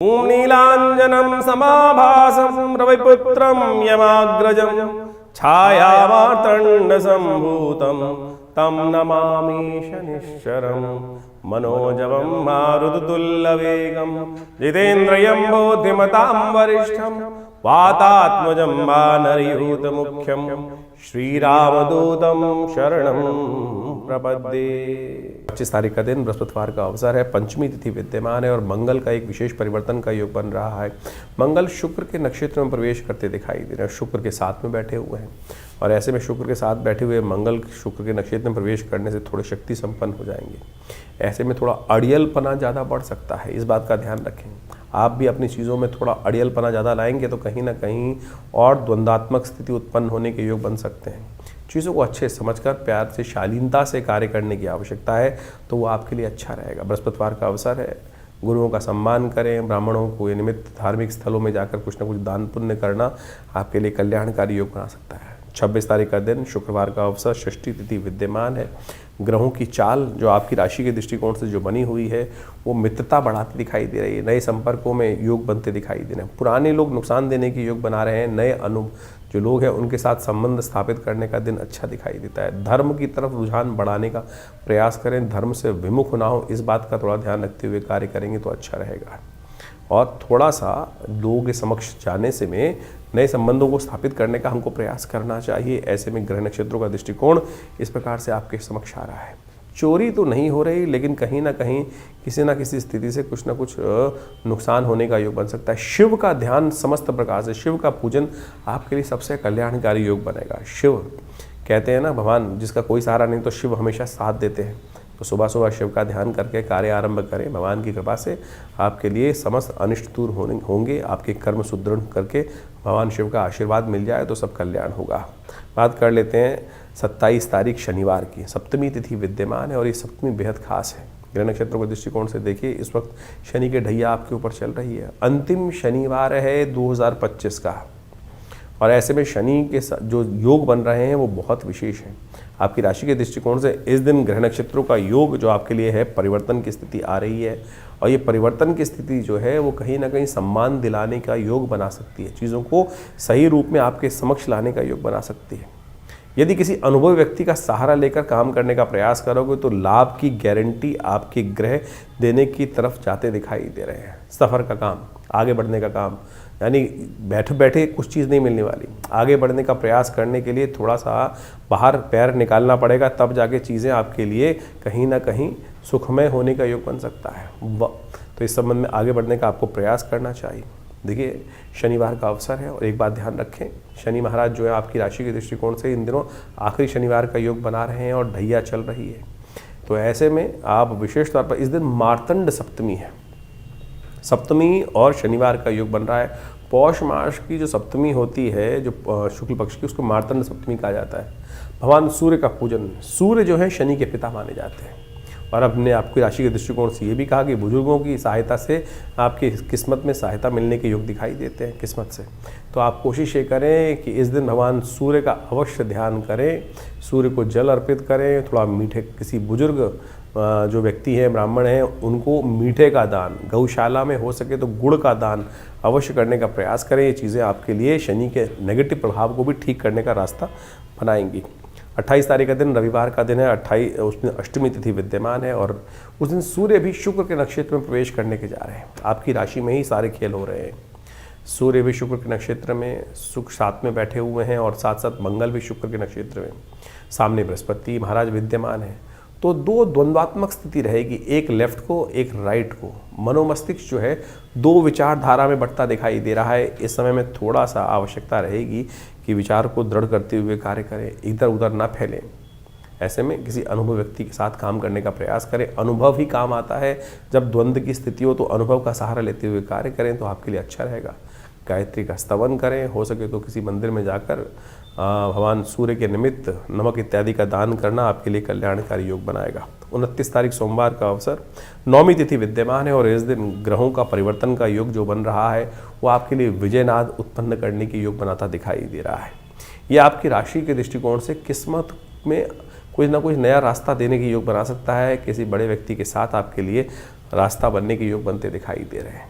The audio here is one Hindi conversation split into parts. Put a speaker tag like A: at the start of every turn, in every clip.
A: ॐ नीलाञ्जनं समाभासं रविपुत्रं यमाग्रजं छायामार्तण्डसम्भूतं तं नमामि शनिश्चरं मनोजवं मारुततुल्यवेगं जितेन्द्रियं बुद्धिमतां वरिष्ठं वातात्मजं वानरयूथमुख्यं श्रीरामदूतं शरणं प्रपद्ये। 25 तारीख का दिन बृहस्पतिवार का अवसर है, पंचमी तिथि विद्यमान है और मंगल का एक विशेष परिवर्तन का योग बन रहा है। मंगल शुक्र के नक्षत्र में प्रवेश करते दिखाई दे रहे हैं, शुक्र के साथ में बैठे हुए हैं और ऐसे में शुक्र के साथ बैठे हुए मंगल शुक्र के नक्षत्र में प्रवेश करने से थोड़े शक्ति संपन्न हो जाएंगे। ऐसे में थोड़ा अड़ियलपना ज़्यादा बढ़ सकता है, इस बात का ध्यान रखें। आप भी अपनी चीज़ों में थोड़ा अड़ियलपना ज़्यादा लाएंगे तो कहीं ना कहीं और द्वंद्वात्मक स्थिति उत्पन्न होने के योग बन सकते हैं। चीज़ों को अच्छे समझकर प्यार से शालीनता से कार्य करने की आवश्यकता है, तो वो आपके लिए अच्छा रहेगा। बृहस्पतिवार का अवसर है, गुरुओं का सम्मान करें, ब्राह्मणों को निमित्त धार्मिक स्थलों में जाकर कुछ ना कुछ दान पुण्य करना आपके लिए कल्याणकारी योग बना सकता है। 26 तारीख का दिन शुक्रवार का अवसर, षष्ठी तिथि विद्यमान है। ग्रहों की चाल जो आपकी राशि के दृष्टिकोण से जो बनी हुई है वो मित्रता बढ़ाती दिखाई दे रही है, नए संपर्कों में योग बनते दिखाई दे रहे हैं। पुराने लोग नुकसान देने के योग बना रहे हैं, नए जो लोग हैं उनके साथ संबंध स्थापित करने का दिन अच्छा दिखाई देता है। धर्म की तरफ रुझान बढ़ाने का प्रयास करें, धर्म से विमुख ना हो, इस बात का थोड़ा ध्यान रखते हुए कार्य करेंगे तो अच्छा रहेगा। और थोड़ा सा लोगों के समक्ष जाने से में नए संबंधों को स्थापित करने का हमको प्रयास करना चाहिए। ऐसे में ग्रह नक्षत्रों का दृष्टिकोण इस प्रकार से आपके समक्ष आ रहा है। चोरी तो नहीं हो रही, लेकिन कहीं ना कहीं किसी न किसी स्थिति से कुछ ना कुछ नुकसान होने का योग बन सकता है। शिव का ध्यान समस्त प्रकार से, शिव का पूजन आपके लिए सबसे कल्याणकारी योग बनेगा। शिव कहते हैं ना, भगवान जिसका कोई सहारा नहीं तो शिव हमेशा साथ देते हैं। तो सुबह सुबह शिव का ध्यान करके कार्य आरंभ करें, भगवान की कृपा से आपके लिए समस्त अनिष्ट दूर होंगे। आपके कर्म सुदृढ़ करके भगवान शिव का आशीर्वाद मिल जाए तो सब कल्याण होगा। बात कर लेते हैं 27 तारीख शनिवार की, सप्तमी तिथि विद्यमान है और ये सप्तमी बेहद खास है। ग्रह नक्षत्रों के दृष्टिकोण से देखिए, इस वक्त शनि के ढैया आपके ऊपर चल रही है। अंतिम शनिवार है 2025 का और ऐसे में शनि के जो योग बन रहे हैं वो बहुत विशेष हैं। आपकी राशि के दृष्टिकोण से इस दिन ग्रह नक्षत्रों का योग जो आपके लिए है, परिवर्तन की स्थिति आ रही है और ये परिवर्तन की स्थिति जो है वो कहीं ना कहीं सम्मान दिलाने का योग बना सकती है, चीज़ों को सही रूप में आपके समक्ष लाने का योग बना सकती है। यदि किसी अनुभवी व्यक्ति का सहारा लेकर काम करने का प्रयास करोगे तो लाभ की गारंटी आपके ग्रह देने की तरफ जाते दिखाई दे रहे हैं। सफ़र का काम, आगे बढ़ने का काम, यानी बैठे बैठे कुछ चीज़ नहीं मिलने वाली। आगे बढ़ने का प्रयास करने के लिए थोड़ा सा बाहर पैर निकालना पड़ेगा, तब जाके चीज़ें आपके लिए कहीं ना कहीं सुखमय होने का योग बन सकता है। तो इस संबंध में आगे बढ़ने का आपको प्रयास करना चाहिए। देखिए, शनिवार का अवसर है और एक बात ध्यान रखें, शनि महाराज जो है आपकी राशि के दृष्टिकोण से इन दिनों आखिरी शनिवार का योग बना रहे हैं और ढैया चल रही है। तो ऐसे में आप विशेष तौर पर इस दिन मार्तंड सप्तमी है, सप्तमी और शनिवार का योग बन रहा है। पौष मास की जो सप्तमी होती है, जो शुक्ल पक्ष की, उसको मार्तंड सप्तमी कहा जाता है। भगवान सूर्य का पूजन, सूर्य जो है शनि के पिता माने जाते हैं और अपने आपकी राशि के दृष्टिकोण से ये भी कहा कि बुजुर्गों की सहायता से आपकी किस्मत में सहायता मिलने के योग दिखाई देते हैं किस्मत से। तो आप कोशिश ये करें कि इस दिन भगवान सूर्य का अवश्य ध्यान करें, सूर्य को जल अर्पित करें, थोड़ा मीठे, किसी बुजुर्ग जो व्यक्ति हैं, ब्राह्मण हैं, उनको मीठे का दान, गौशाला में हो सके तो गुड़ का दान अवश्य करने का प्रयास करें। ये चीज़ें आपके लिए शनि के नेगेटिव प्रभाव को भी ठीक करने का रास्ता बनाएंगी। 28 तारीख का दिन रविवार का दिन है, उसमें अष्टमी तिथि विद्यमान है और उस दिन सूर्य भी शुक्र के नक्षत्र में प्रवेश करने के जा रहे हैं। आपकी राशि में ही सारे खेल हो रहे हैं। सूर्य भी शुक्र के नक्षत्र में सुख साथ में बैठे हुए हैं और साथ साथ मंगल भी शुक्र के नक्षत्र में, सामने बृहस्पति महाराज विद्यमान है। तो दो द्वंद्वात्मक स्थिति रहेगी, एक लेफ्ट को, एक राइट को। मनोमस्तिष्क जो है दो विचारधारा में बढ़ता दिखाई दे रहा है। इस समय में थोड़ा सा आवश्यकता रहेगी कि विचार को दृढ़ करते हुए कार्य करें, इधर उधर ना फैलें। ऐसे में किसी अनुभवी व्यक्ति के साथ काम करने का प्रयास करें। अनुभव ही काम आता है। जब द्वंद्व की स्थिति हो तो अनुभव का सहारा लेते हुए कार्य करें तो आपके लिए अच्छा रहेगा। गायत्री का स्तवन करें, हो सके तो किसी मंदिर में जाकर भगवान सूर्य के निमित्त नमक इत्यादि का दान करना आपके लिए कल्याणकारी योग बनाएगा। 29 तारीख सोमवार का अवसर, नौमी तिथि विद्यमान है और इस दिन ग्रहों का परिवर्तन का योग जो बन रहा है वो आपके लिए विजयनाद उत्पन्न करने की योग बनाता दिखाई दे रहा है। ये आपकी राशि के दृष्टिकोण से किस्मत में कुछ ना कुछ नया रास्ता देने की योग बना सकता है। किसी बड़े व्यक्ति के साथ आपके लिए रास्ता बनने के योग बनते दिखाई दे रहे हैं।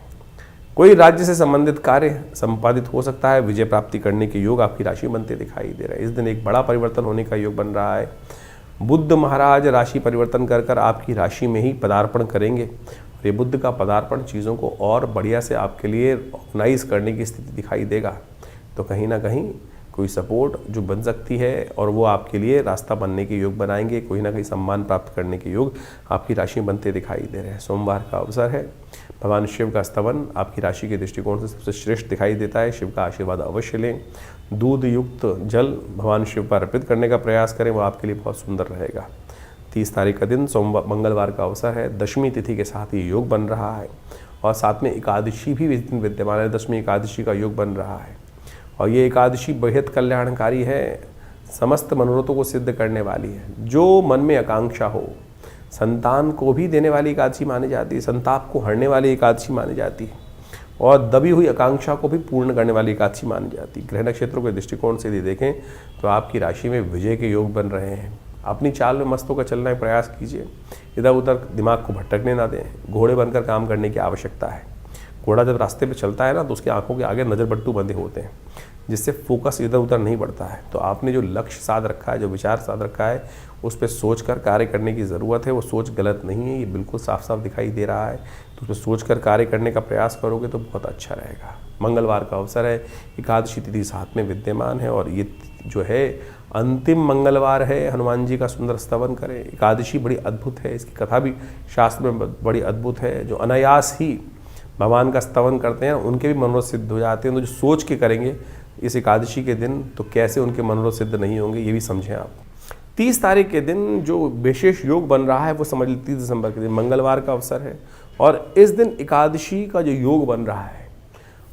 A: कोई राज्य से संबंधित कार्य संपादित हो सकता है। विजय प्राप्ति करने के योग आपकी राशि बनते दिखाई दे रहे हैं। इस दिन एक बड़ा परिवर्तन होने का योग बन रहा है। बुध महाराज राशि परिवर्तन कर कर आपकी राशि में ही पदार्पण करेंगे। ये बुध का पदार्पण चीज़ों को और बढ़िया से आपके लिए ऑर्गेनाइज करने की स्थिति दिखाई देगा। तो कहीं ना कहीं कोई सपोर्ट जो बन सकती है और वो आपके लिए रास्ता बनने के योग बनाएंगे। कोई ना कोई सम्मान प्राप्त करने के योग आपकी राशि में बनते दिखाई दे रहे हैं। सोमवार का अवसर है। भगवान शिव का स्तवन आपकी राशि के दृष्टिकोण से सबसे श्रेष्ठ दिखाई देता है। शिव का आशीर्वाद अवश्य लें। दूध युक्त जल भगवान शिव पर अर्पित करने का प्रयास करें, वो आपके लिए बहुत सुंदर रहेगा। 30 तारीख का दिन सोमवार मंगलवार का अवसर है। दशमी तिथि के साथ ये योग बन रहा है और साथ में एकादशी भी इस दिन विद्यमान है। दशमी एकादशी का योग बन रहा है और ये एकादशी बेहद कल्याणकारी है। समस्त मनोरथों को सिद्ध करने वाली है। जो मन में आकांक्षा हो, संतान को भी देने वाली एकादशी मानी जाती है। संताप को हरने वाली एकादशी मानी जाती है और दबी हुई आकांक्षा को भी पूर्ण करने वाली एकादशी मानी जाती है। ग्रह नक्षत्रों के दृष्टिकोण से यदि देखें तो आपकी राशि में विजय के योग बन रहे हैं। अपनी चाल में मस्तों का चलने का प्रयास कीजिए। इधर उधर दिमाग को भटकने ना दें। घोड़े बनकर काम करने की आवश्यकता है। घोड़ा जब रास्ते पे चलता है ना तो उसकी आंखों के आगे नज़र बट्टू बंधे होते हैं, जिससे फोकस इधर उधर नहीं बढ़ता है। तो आपने जो लक्ष्य साध रखा है, जो विचार साध रखा है, उस पर सोच कर कार्य करने की ज़रूरत है। वो सोच गलत नहीं है, ये बिल्कुल साफ साफ दिखाई दे रहा है। तो उस पर सोच कर कार्य करने का प्रयास करोगे तो बहुत अच्छा रहेगा। मंगलवार का अवसर है। एकादशी तिथि साथ में विद्यमान है और ये जो है अंतिम मंगलवार है। हनुमान जी का सुंदर स्तवन करें। एकादशी बड़ी अद्भुत है, इसकी कथा भी शास्त्र में बड़ी अद्भुत है। जो अनायास ही भगवान का स्तवन करते हैं उनके भी मनोरथ सिद्ध हो जाते हैं। तो जो सोच के करेंगे इस एकादशी के दिन तो कैसे उनके मनोरथ सिद्ध नहीं होंगे, ये भी समझें आप। 30 तारीख के दिन जो विशेष योग बन रहा है वो समझ लीजिए 30 दिसंबर के दिन मंगलवार का अवसर है और इस दिन एकादशी का जो योग बन रहा है,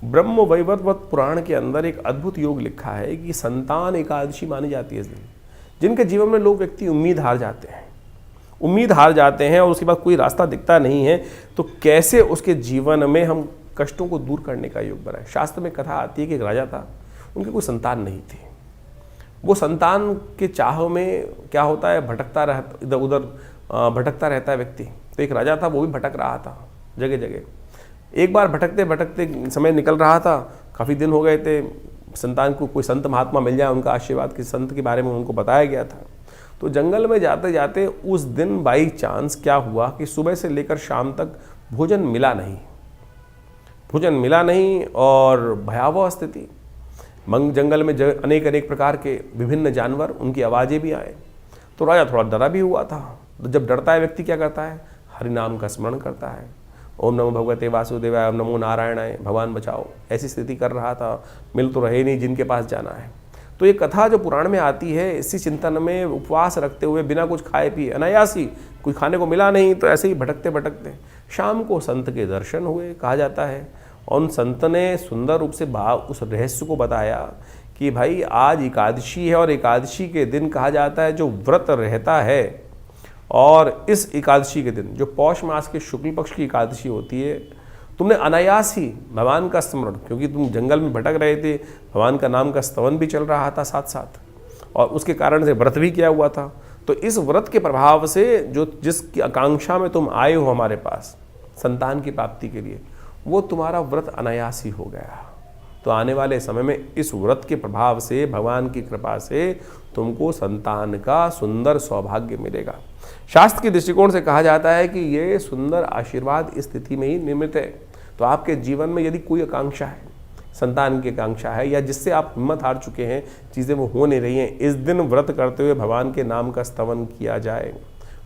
A: ब्रह्म वैवर्त पुराण के अंदर एक अद्भुत योग लिखा है कि संतान एकादशी मानी जाती है इस दिन। जिनके जीवन में लोग व्यक्ति उम्मीद हार जाते हैं और उसके बाद कोई रास्ता दिखता नहीं है, तो कैसे उसके जीवन में हम कष्टों को दूर करने का योग बनाए। शास्त्र में कथा आती है कि एक राजा था, उनकी कोई संतान नहीं थी। वो संतान के चाह में क्या होता है, इधर उधर भटकता रहता है व्यक्ति। तो एक राजा था, वो भी भटक रहा था जगह जगह। एक बार भटकते भटकते समय निकल रहा था, काफ़ी दिन हो गए थे। संतान को कोई संत महात्मा मिल जाए, उनका आशीर्वाद किसी संत के बारे में उनको बताया गया था। तो जंगल में जाते जाते उस दिन बाई चांस क्या हुआ कि सुबह से लेकर शाम तक भोजन मिला नहीं और भयावह स्थिति। जंगल में अनेक अनेक प्रकार के विभिन्न जानवर, उनकी आवाज़ें भी आए। तो राजा थोड़ा डरा भी हुआ था। तो जब डरता है व्यक्ति क्या करता है, हरि नाम का स्मरण करता है। ओम नमो भगवते वासुदेवाय, ओम नमो नारायणाय, भगवान बचाओ। ऐसी स्थिति कर रहा था, मिल तो रहे नहीं जिनके पास जाना है। तो ये कथा जो पुराण में आती है, इसी चिंतन में उपवास रखते हुए बिना कुछ खाए पिए अनायासी, कोई खाने को मिला नहीं तो ऐसे ही भटकते भटकते शाम को संत के दर्शन हुए, कहा जाता है। और उन संत ने सुंदर रूप से उस रहस्य को बताया कि भाई आज एकादशी है और एकादशी के दिन कहा जाता है जो व्रत रहता है, और इस एकादशी के दिन जो पौष मास के शुक्ल पक्ष की एकादशी होती है, तुमने अनायास ही भगवान का स्मरण, क्योंकि तुम जंगल में भटक रहे थे, भगवान का नाम का स्तवन भी चल रहा था साथ साथ, और उसके कारण से व्रत भी किया हुआ था। तो इस व्रत के प्रभाव से जो जिसकी आकांक्षा में तुम आए हो हमारे पास संतान की प्राप्ति के लिए, वो तुम्हारा व्रत अनायास ही हो गया। तो आने वाले समय में इस व्रत के प्रभाव से, भगवान की कृपा से तुमको संतान का सुंदर सौभाग्य मिलेगा। शास्त्र के दृष्टिकोण से कहा जाता है कि ये सुंदर आशीर्वाद इस स्थिति में ही निर्मित है। तो आपके जीवन में यदि कोई आकांक्षा है, संतान की आकांक्षा है, या जिससे आप हिम्मत हार चुके हैं, चीज़ें वो हो नहीं रही हैं, इस दिन व्रत करते हुए भगवान के नाम का स्तवन किया जाए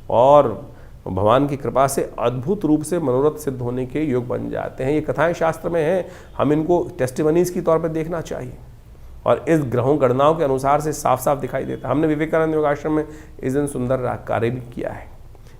A: और भगवान की कृपा से अद्भुत रूप से मनोरथ सिद्ध होने के योग बन जाते हैं। ये कथाएं शास्त्र में हैं, हम इनको टेस्टिमनीज की तौर पर देखना चाहिए और इस ग्रहों गणनाओं के अनुसार से साफ साफ दिखाई देता है। हमने विवेकानंद योगाश्रम में इस दिन सुंदर कार्य भी किया है।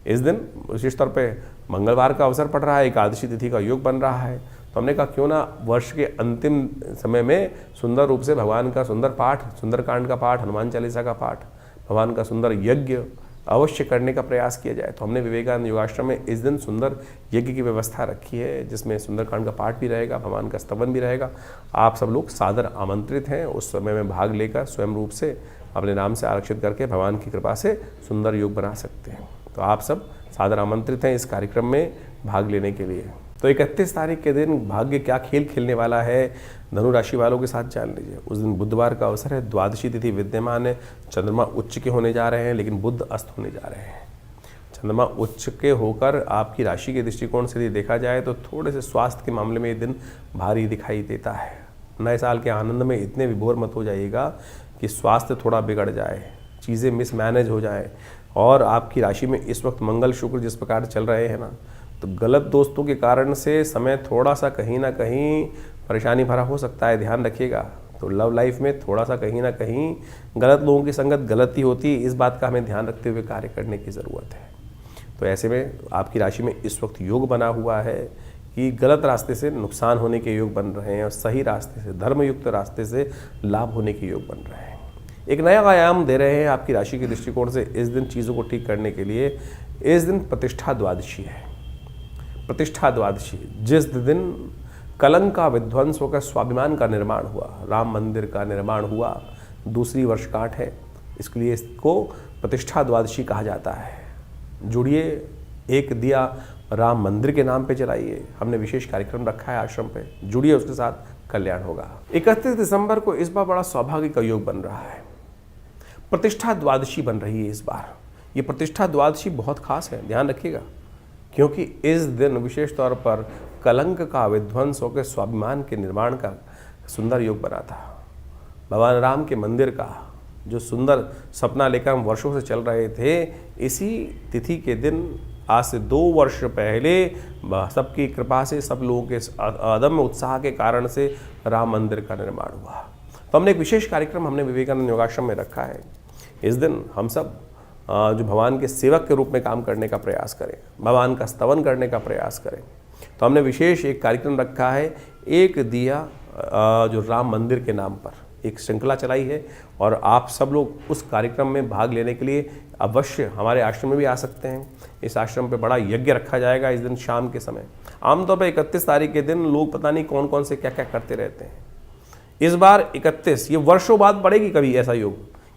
A: इस दिन विशेष तौर पे मंगलवार का अवसर पड़ रहा है, एकादशी तिथि का योग बन रहा है, तो हमने कहा क्यों ना वर्ष के अंतिम समय में सुंदर रूप से भगवान का सुंदर पाठ, सुंदरकांड का पाठ, हनुमान चालीसा का पाठ, भगवान का सुंदर यज्ञ अवश्य करने का प्रयास किया जाए। तो हमने विवेकानंद योगाश्रम में इस दिन सुंदर यज्ञ की व्यवस्था रखी है, जिसमें सुंदरकांड का पाठ भी रहेगा, भगवान का स्तवन भी रहेगा। आप सब लोग सादर आमंत्रित हैं उस समय में भाग लेकर स्वयं रूप से अपने नाम से आरक्षित करके भगवान की कृपा से सुंदर योग बना सकते हैं। तो आप सब सादर आमंत्रित हैं इस कार्यक्रम में भाग लेने के लिए। तो 31 तारीख के दिन भाग्य क्या खेल खेलने वाला है धनु राशि वालों के साथ जान लीजिए। उस दिन बुधवार का अवसर है, द्वादशी तिथि विद्यमान है, चंद्रमा उच्च के होने जा रहे हैं लेकिन बुध अस्त होने जा रहे हैं। चंद्रमा उच्च के होकर आपकी राशि के दृष्टिकोण से यदि देखा जाए तो थोड़े से स्वास्थ्य के मामले में ये दिन भारी दिखाई देता है। नए साल के आनंद में इतने विभोर मत हो जाइएगा कि स्वास्थ्य थोड़ा बिगड़ जाए, चीज़ें मिसमैनेज हो जाए। और आपकी राशि में इस वक्त मंगल शुक्र जिस प्रकार चल रहे हैं ना, तो गलत दोस्तों के कारण से समय थोड़ा सा कहीं ना कहीं परेशानी भरा हो सकता है, ध्यान रखिएगा। तो लव लाइफ में थोड़ा सा कहीं ना कहीं गलत लोगों की संगत गलत ही होती है, इस बात का हमें ध्यान रखते हुए कार्य करने की ज़रूरत है। तो ऐसे में आपकी राशि में इस वक्त योग बना हुआ है कि गलत रास्ते से नुकसान होने के योग बन रहे हैं और सही रास्ते से, धर्मयुक्त रास्ते से लाभ होने के योग बन रहे हैं। एक नया आयाम दे रहे हैं आपकी राशि के दृष्टिकोण से इस दिन चीज़ों को ठीक करने के लिए। इस दिन प्रतिष्ठा द्वादशी है। प्रतिष्ठा द्वादशी जिस दिन कलंक का विध्वंस होकर स्वाभिमान का निर्माण हुआ, राम मंदिर का निर्माण हुआ, दूसरी वर्षगांठ है, इसके लिए इसको प्रतिष्ठा द्वादशी कहा जाता है। जुड़िए, एक दिया राम मंदिर के नाम पे जलाइए। हमने विशेष कार्यक्रम रखा है आश्रम पे, जुड़िए, उसके साथ कल्याण होगा। 31 दिसंबर को इस बार बड़ा सौभाग्य का योग बन रहा है, प्रतिष्ठा द्वादशी बन रही है इस बार। ये प्रतिष्ठा द्वादशी बहुत खास है, ध्यान रखिएगा, क्योंकि इस दिन विशेष तौर पर कलंक का विध्वंस होकर स्वाभिमान के निर्माण का सुंदर योग बना था। भगवान राम के मंदिर का जो सुंदर सपना लेकर हम वर्षों से चल रहे थे, इसी तिथि के दिन आज से 2 वर्ष पहले सबकी कृपा से, सब लोगों के अदम्य उत्साह के कारण से राम मंदिर का निर्माण हुआ। तो हमने एक विशेष कार्यक्रम हमने विवेकानंद योगाश्रम में रखा है। इस दिन हम सब जो भगवान के सेवक के रूप में काम करने का प्रयास करें, भगवान का स्तवन करने का प्रयास करें। तो हमने विशेष एक कार्यक्रम रखा है, एक दिया जो राम मंदिर के नाम पर एक श्रृंखला चलाई है, और आप सब लोग उस कार्यक्रम में भाग लेने के लिए अवश्य हमारे आश्रम में भी आ सकते हैं। इस आश्रम पे बड़ा यज्ञ रखा जाएगा इस दिन शाम के समय। आमतौर पर 31 तारीख के दिन लोग पता नहीं कौन कौन से क्या क्या करते रहते हैं। इस बार 31, ये वर्षों बाद पड़ेगी कभी ऐसा योग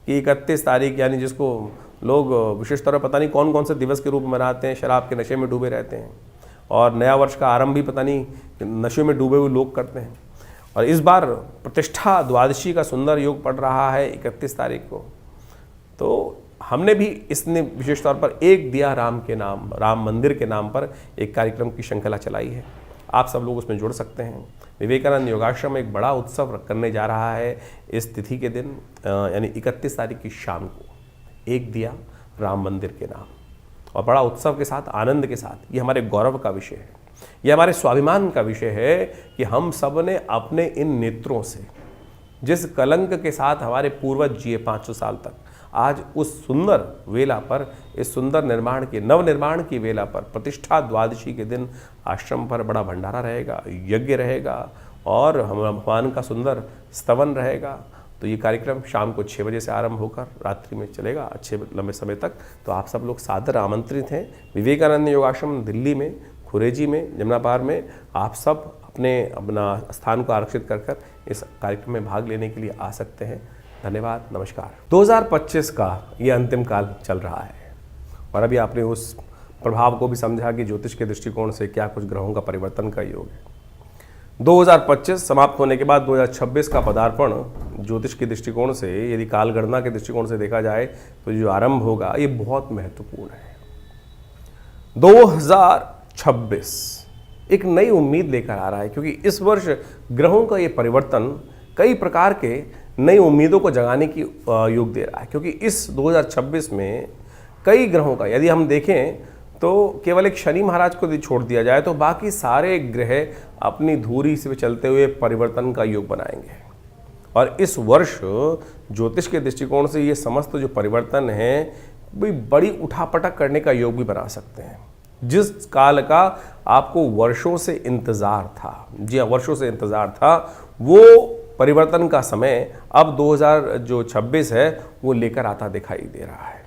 A: कि 31 तारीख, यानी जिसको लोग विशेष तौर पर पता नहीं कौन कौन से दिवस के रूप में मनाते हैं, शराब के नशे में डूबे रहते हैं, और नया वर्ष का आरंभ भी पता नहीं नशे में डूबे हुए लोग करते हैं। और इस बार प्रतिष्ठा द्वादशी का सुंदर योग पड़ रहा है 31 तारीख को। तो हमने भी इसने विशेष तौर पर एक दिया राम के नाम, राम मंदिर के नाम पर एक कार्यक्रम की श्रृंखला चलाई है। आप सब लोग उसमें जुड़ सकते हैं। विवेकानंद योगाश्रम एक बड़ा उत्सव करने जा रहा है इस तिथि के दिन, यानी 31 तारीख की शाम को, एक दिया राम मंदिर के नाम, और बड़ा उत्सव के साथ, आनंद के साथ। ये हमारे गौरव का विषय है, ये हमारे स्वाभिमान का विषय है कि हम सब ने अपने इन नेत्रों से जिस कलंक के साथ हमारे पूर्वज जिए 500 साल तक, आज उस सुंदर वेला पर, इस सुंदर निर्माण के, नव निर्माण की वेला पर, प्रतिष्ठा द्वादशी के दिन आश्रम पर बड़ा भंडारा रहेगा, यज्ञ रहेगा, और भगवान का सुंदर स्तवन रहेगा। तो ये कार्यक्रम शाम को 6 बजे से आरंभ होकर रात्रि में चलेगा, अच्छे लंबे समय तक। तो आप सब लोग सादर आमंत्रित हैं। विवेकानंद योगाश्रम दिल्ली में, खुरेजी में, जमुना पार में आप सब अपना स्थान को आरक्षित कर इस कार्यक्रम में भाग लेने के लिए आ सकते हैं। धन्यवाद, नमस्कार। 2025 का ये अंतिम काल चल रहा है, और अभी आपने उस प्रभाव को भी समझा कि ज्योतिष के दृष्टिकोण से क्या कुछ ग्रहों का परिवर्तन का योग है। 2025 समाप्त होने के बाद 2026 का पदार्पण ज्योतिष के दृष्टिकोण से, यदि कालगणना के दृष्टिकोण से देखा जाए तो जो आरंभ होगा ये बहुत महत्वपूर्ण है। 2026 एक नई उम्मीद लेकर आ रहा है, क्योंकि इस वर्ष ग्रहों का ये परिवर्तन कई प्रकार के नई उम्मीदों को जगाने की योग दे रहा है। क्योंकि इस 2026 में कई ग्रहों का, यदि हम देखें तो केवल एक शनि महाराज को यदि छोड़ दिया जाए तो बाकी सारे ग्रह अपनी धुरी से चलते हुए परिवर्तन का योग बनाएंगे। और इस वर्ष ज्योतिष के दृष्टिकोण से ये समस्त जो परिवर्तन है, भी बड़ी उठापटक करने का योग भी बना सकते हैं। जिस काल का आपको वर्षों से इंतजार था, जी हाँ, वर्षों से इंतजार था, वो परिवर्तन का समय अब 2026 है वो लेकर आता दिखाई दे रहा है।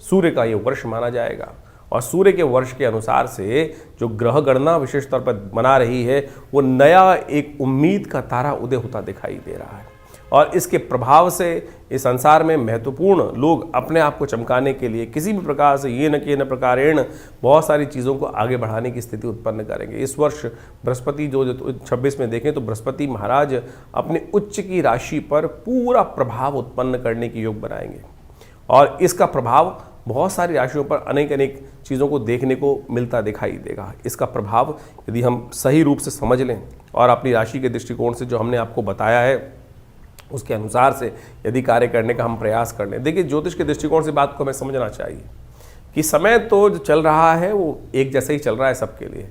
A: सूर्य का ये वर्ष माना जाएगा, और सूर्य के वर्ष के अनुसार से जो ग्रह गणना विशेष तौर पर बना रही है, वो नया एक उम्मीद का तारा उदय होता दिखाई दे रहा है। और इसके प्रभाव से इस संसार में महत्वपूर्ण लोग अपने आप को चमकाने के लिए किसी भी प्रकार से ये न कि न प्रकारेण बहुत सारी चीज़ों को आगे बढ़ाने की स्थिति उत्पन्न करेंगे। इस वर्ष बृहस्पति जो 26 में देखें तो बृहस्पति महाराज अपने उच्च की राशि पर पूरा प्रभाव उत्पन्न करने की योग बनाएंगे और इसका प्रभाव बहुत सारी राशियों पर अनेक अनेक चीज़ों को देखने को मिलता दिखाई देगा। इसका प्रभाव यदि हम सही रूप से समझ लें और अपनी राशि के दृष्टिकोण से जो हमने आपको बताया है उसके अनुसार से यदि कार्य करने का हम प्रयास कर लें। देखिए, ज्योतिष के दृष्टिकोण से बात को हमें समझना चाहिए कि समय तो जो चल रहा है वो एक जैसे ही चल रहा है सबके लिए,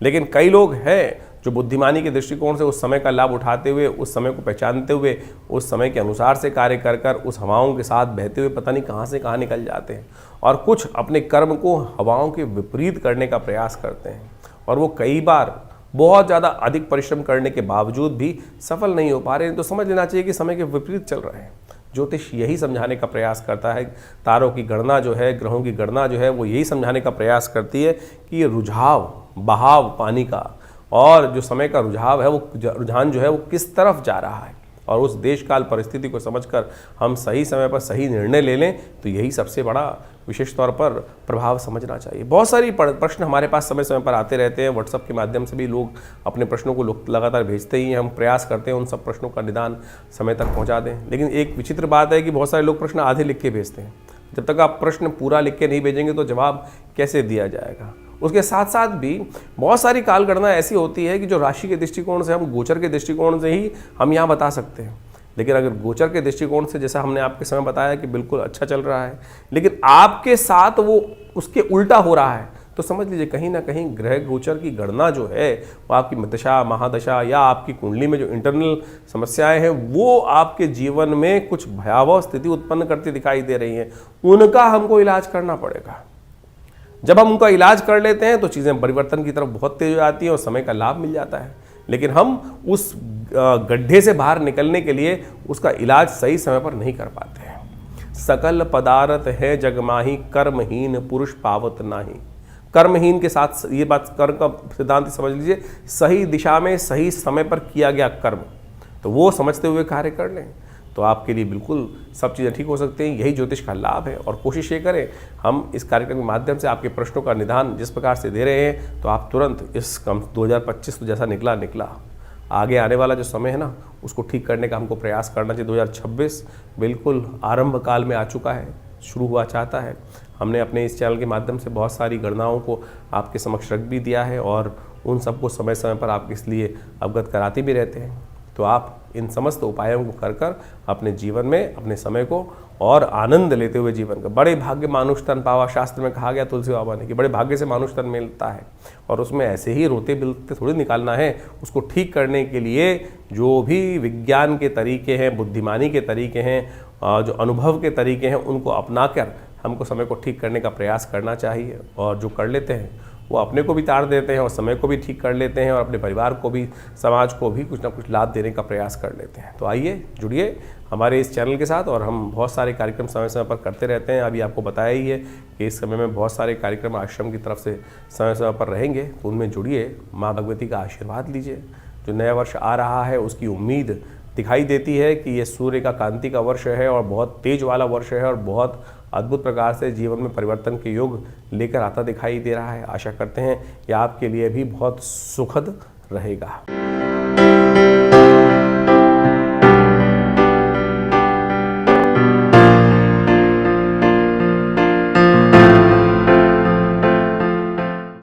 A: लेकिन कई लोग हैं जो बुद्धिमानी के दृष्टिकोण से उस समय का लाभ उठाते हुए, उस समय को पहचानते हुए, उस समय के अनुसार से कार्य कर कर उस हवाओं के साथ बहते हुए पता नहीं कहाँ से कहाँ निकल जाते हैं और कुछ अपने कर्म को हवाओं के विपरीत करने का प्रयास करते हैं और वो कई बार बहुत ज़्यादा अधिक परिश्रम करने के बावजूद भी सफल नहीं हो पा रहे हैं। तो समझ लेना चाहिए कि समय के विपरीत चल रहे हैं। ज्योतिष यही समझाने का प्रयास करता है, तारों की गणना जो है, ग्रहों की गणना जो है, वो यही समझाने का प्रयास करती है कि ये रुझाव, बहाव पानी का और जो समय का रुझाव है, वो रुझान जो है वो किस तरफ जा रहा है और उस देश काल परिस्थिति को समझकर हम सही समय पर सही निर्णय ले लें तो यही सबसे बड़ा विशेष तौर पर प्रभाव समझना चाहिए। बहुत सारी प्रश्न हमारे पास समय समय पर आते रहते हैं। व्हाट्सएप के माध्यम से भी लोग अपने प्रश्नों को लगातार भेजते ही हैं। हम प्रयास करते हैं उन सब प्रश्नों का निदान समय तक पहुंचा दें, लेकिन एक विचित्र बात है कि बहुत सारे लोग प्रश्न आधे लिख के भेजते हैं। जब तक आप प्रश्न पूरा लिख के नहीं भेजेंगे तो जवाब कैसे दिया जाएगा। उसके साथ साथ भी बहुत सारी कालगणना ऐसी होती है कि जो राशि के दृष्टिकोण से, हम गोचर के दृष्टिकोण से ही हम यहाँ बता सकते हैं, लेकिन अगर गोचर के दृष्टिकोण से जैसा हमने आपके समय बताया कि बिल्कुल अच्छा चल रहा है, लेकिन आपके साथ वो उसके उल्टा हो रहा है, तो समझ लीजिए कहीं ना कहीं ग्रह गोचर की गणना जो है वो आपकी दशा, महादशा या आपकी कुंडली में जो इंटरनल समस्याएं हैं वो आपके जीवन में कुछ भयावह स्थिति उत्पन्न करती दिखाई दे रही हैं। उनका हमको इलाज करना पड़ेगा। जब हम उनका इलाज कर लेते हैं तो चीज़ें परिवर्तन की तरफ बहुत तेज हो जाती हैं और समय का लाभ मिल जाता है, लेकिन हम उस गड्ढे से बाहर निकलने के लिए उसका इलाज सही समय पर नहीं कर पाते हैं। सकल पदार्थ है जगमाही, कर्महीन पुरुष पावत नाही। कर्महीन के साथ ये बात, कर्म का सिद्धांत समझ लीजिए, सही दिशा में सही समय पर किया गया कर्म, तो वो समझते हुए कार्य कर लें तो आपके लिए बिल्कुल सब चीज़ें ठीक हो सकती हैं। यही ज्योतिष का लाभ है और कोशिश ये करें हम इस कार्यक्रम के माध्यम से आपके प्रश्नों का निदान जिस प्रकार से दे रहे हैं तो आप तुरंत इस 2025 तो जैसा निकला आगे आने वाला जो समय है ना उसको ठीक करने का हमको प्रयास करना चाहिए। 2026 बिल्कुल आरंभ काल में आ चुका है, शुरू हुआ चाहता है। हमने अपने इस चैनल के माध्यम से बहुत सारी गणनाओं को आपके समक्ष रख भी दिया है और उन सबको समय समय पर आप इसलिए अवगत कराते भी रहते हैं। तो आप इन समस्त उपायों को कर कर अपने जीवन में अपने समय को और आनंद लेते हुए जीवन का, बड़े भाग्य मानुष तन पावा, शास्त्र में कहा गया तुलसी बाबा ने कि बड़े भाग्य से मानुष तन मिलता है और उसमें ऐसे ही रोते बिलते थोड़ी निकालना है। उसको ठीक करने के लिए जो भी विज्ञान के तरीके हैं, बुद्धिमानी के तरीके हैं, जो अनुभव के तरीके हैं, उनको अपना कर हमको समय को ठीक करने का प्रयास करना चाहिए। और जो कर लेते हैं वो अपने को भी तार देते हैं और समय को भी ठीक कर लेते हैं और अपने परिवार को भी, समाज को भी कुछ ना कुछ लाभ देने का प्रयास कर लेते हैं। तो आइए जुड़िए हमारे इस चैनल के साथ और हम बहुत सारे कार्यक्रम समय समय पर करते रहते हैं। अभी आपको बताया ही है कि इस समय में बहुत सारे कार्यक्रम आश्रम की तरफ से समय समय पर रहेंगे, तो उनमें जुड़िए, माँ भगवती का आशीर्वाद लीजिए। जो नया वर्ष आ रहा है उसकी उम्मीद दिखाई देती है कि ये सूर्य का कांति का वर्ष है और बहुत तेज वाला वर्ष है और बहुत अद्भुत प्रकार से जीवन में परिवर्तन के योग लेकर आता दिखाई दे रहा है। आशा करते हैं कि आपके लिए भी बहुत सुखद रहेगा।